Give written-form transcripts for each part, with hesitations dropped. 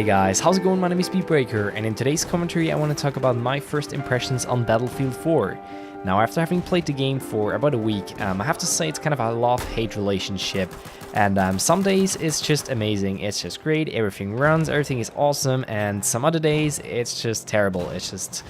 Hey guys, how's it going? My name is Speedbreaker, and in today's commentary I want to talk about my first impressions on Battlefield 4. Now, after having played the game for about a week, I have to say it's kind of a love-hate relationship. And some days it's just amazing, it's just great, everything runs, everything is awesome, and some other days it's just terrible, it's just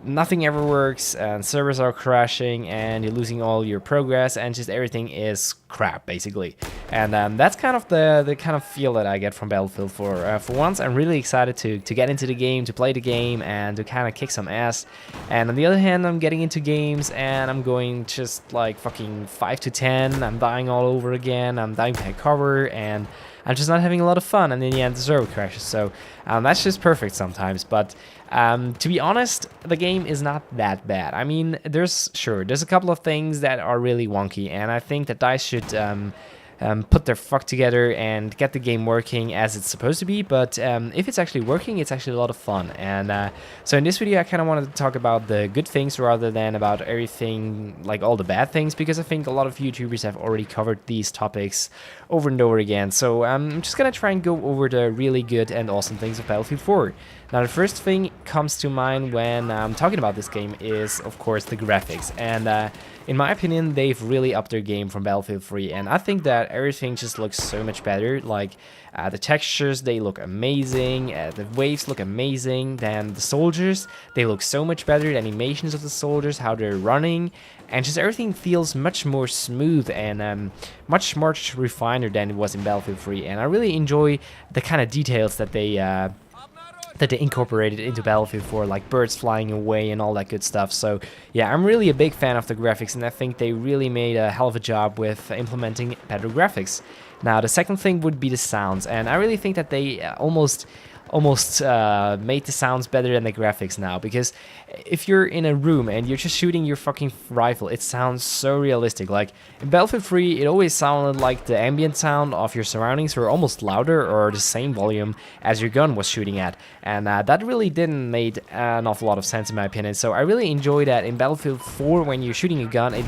nothing ever works, and servers are crashing, and you're losing all your progress, and just everything is crap, basically. And that's kind of the kind of feel that I get from Battlefield 4. For once, I'm really excited to get into the game, to play the game, and to kind of kick some ass. And on the other hand, I'm getting into games, and I'm going just like fucking 5 to 10, I'm dying all over again, I'm dying behind cover, and I'm just not having a lot of fun, and in the end the server crashes. So that's just perfect sometimes. But to be honest, the game is not that bad. I mean, there's a couple of things that are really wonky, and I think that DICE should put their fuck together and get the game working as it's supposed to be. But if it's actually working, it's actually a lot of fun. And so in this video I kind of wanted to talk about the good things rather than about everything, like all the bad things, because I think a lot of YouTubers have already covered these topics over and over again. So I'm just gonna try and go over the really good and awesome things of Battlefield 4. Now, the first thing comes to mind when I'm talking about this game is, of course, the graphics. And in my opinion, they've really upped their game from Battlefield 3. And I think that everything just looks so much better. Like, the textures, they look amazing. The waves look amazing. Then the soldiers, they look so much better. The animations of the soldiers, how they're running. And just everything feels much more smooth and much more refined than it was in Battlefield 3. And I really enjoy the kind of details that they incorporated into Battlefield 4, like birds flying away and all that good stuff. So yeah, I'm really a big fan of the graphics, and I think they really made a hell of a job with implementing better graphics. Now, the second thing would be the sounds, and I really think that they almost made the sounds better than the graphics now, because if you're in a room and you're just shooting your fucking rifle, it sounds so realistic. Like in Battlefield 3, it always sounded like the ambient sound of your surroundings were almost louder or the same volume as your gun was shooting at, and that really didn't make an awful lot of sense in my opinion. So I really enjoy that in Battlefield 4 when you're shooting a gun, it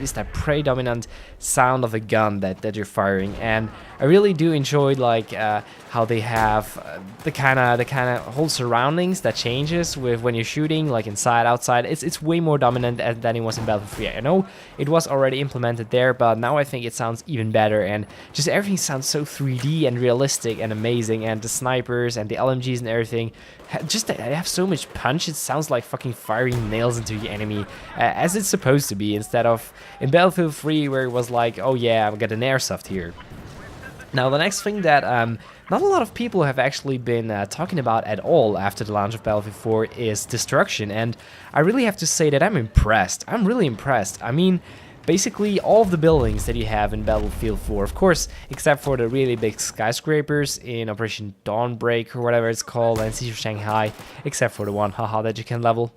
is that predominant sound of a gun that you're firing. And I really do enjoy like how they have the kind of whole surroundings that changes with when you're shooting, like inside, outside. It's way more dominant than it was in Battlefield 3. I know it was already implemented there, but now I think it sounds even better, and just everything sounds so 3D and realistic and amazing. And the snipers and the LMGs and everything, they have so much punch. It sounds like fucking firing nails into the enemy, as it's supposed to be, instead of in Battlefield 3 where it was like, oh yeah, I've got an airsoft here. Now, the next thing that not a lot of people have actually been talking about at all after the launch of Battlefield 4 is destruction, and I really have to say that I'm impressed. I'm really impressed. I mean, basically all of the buildings that you have in Battlefield 4, of course, except for the really big skyscrapers in Operation Dawnbreak or whatever it's called, and Siege of Shanghai, except for the one, haha, that you can level.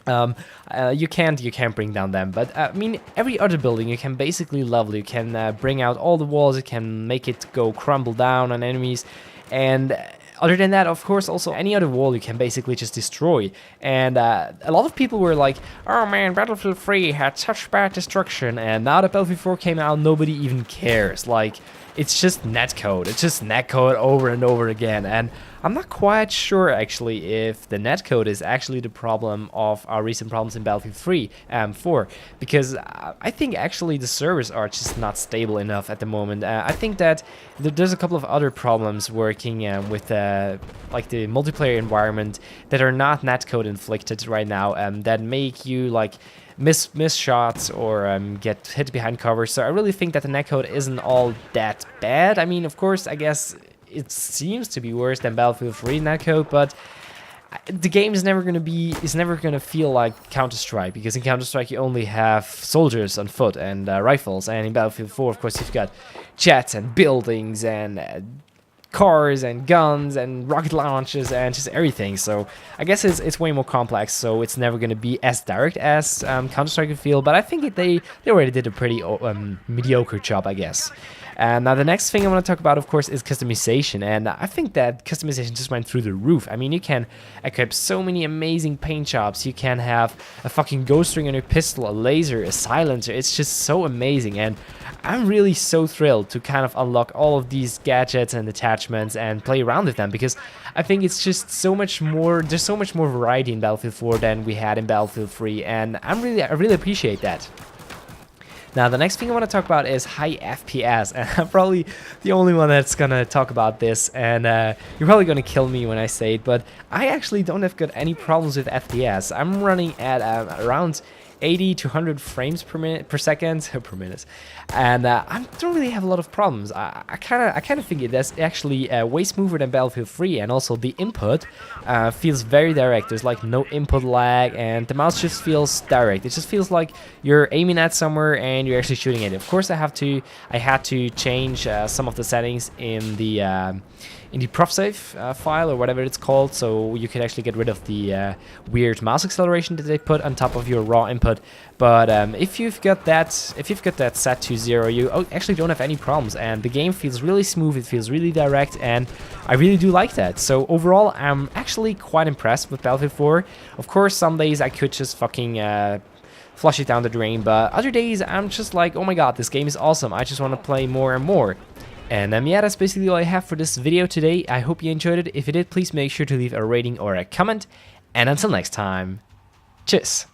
You can't bring down them, but I mean, every other building you can basically level. You can bring out all the walls, you can make it go crumble down on enemies, and other than that, of course, also any other wall you can basically just destroy. And a lot of people were like, oh man, Battlefield 3 had such bad destruction, and now that Battlefield 4 came out, nobody even cares. Like, it's just netcode. It's just netcode over and over again. And I'm not quite sure, actually, if the netcode is actually the problem of our recent problems in Battlefield 4, because I think actually the servers are just not stable enough at the moment. I think that there's a couple of other problems working with like the multiplayer environment that are not netcode inflicted right now, that make you like miss shots or get hit behind cover. So I really think that the netcode isn't all that bad. I mean, of course, I guess it seems to be worse than Battlefield 3 netcode, but the game is never gonna feel like Counter-Strike, because in Counter-Strike you only have soldiers on foot and rifles, and in Battlefield 4, of course, you've got jets and buildings and cars and guns and rocket launches and just everything. So I guess it's way more complex, so it's never going to be as direct as Counter-Strike could feel, but I think they already did a pretty mediocre job, I guess. Now the next thing I want to talk about, of course, is customization, and I think that customization just went through the roof. I mean, you can equip so many amazing paint jobs. You can have a fucking ghost ring on your pistol, a laser, a silencer. It's just so amazing, and I'm really so thrilled to kind of unlock all of these gadgets and attachments and play around with them, because I think it's just so much more. There's so much more variety in Battlefield 4 than we had in Battlefield 3, and I really appreciate that. Now, the next thing I want to talk about is high FPS, and I'm probably the only one that's gonna talk about this, and you're probably gonna kill me when I say it, but I actually don't have got any problems with FPS. I'm running at around 80 to 100 frames per second, and I don't really have a lot of problems. I kind of think that's actually way smoother than Battlefield 3, and also the input feels very direct. There's like no input lag, and the mouse just feels direct. It just feels like you're aiming at somewhere and you're actually shooting at it. Of course, I had to change some of the settings in the prof save file, or whatever it's called, so you could actually get rid of the weird mouse acceleration that they put on top of your raw input. But if you've got that set to 0, you actually don't have any problems, and the game feels really smooth. It feels really direct, and I really do like that. So overall, I'm actually quite impressed with Battlefield 4. Of course, some days I could just fucking flush it down the drain, but other days I'm just like, oh my god, this game is awesome. I just want to play more and more. And yeah, that's basically all I have for this video today. I hope you enjoyed it. If you did, please make sure to leave a rating or a comment. And until next time, cheers!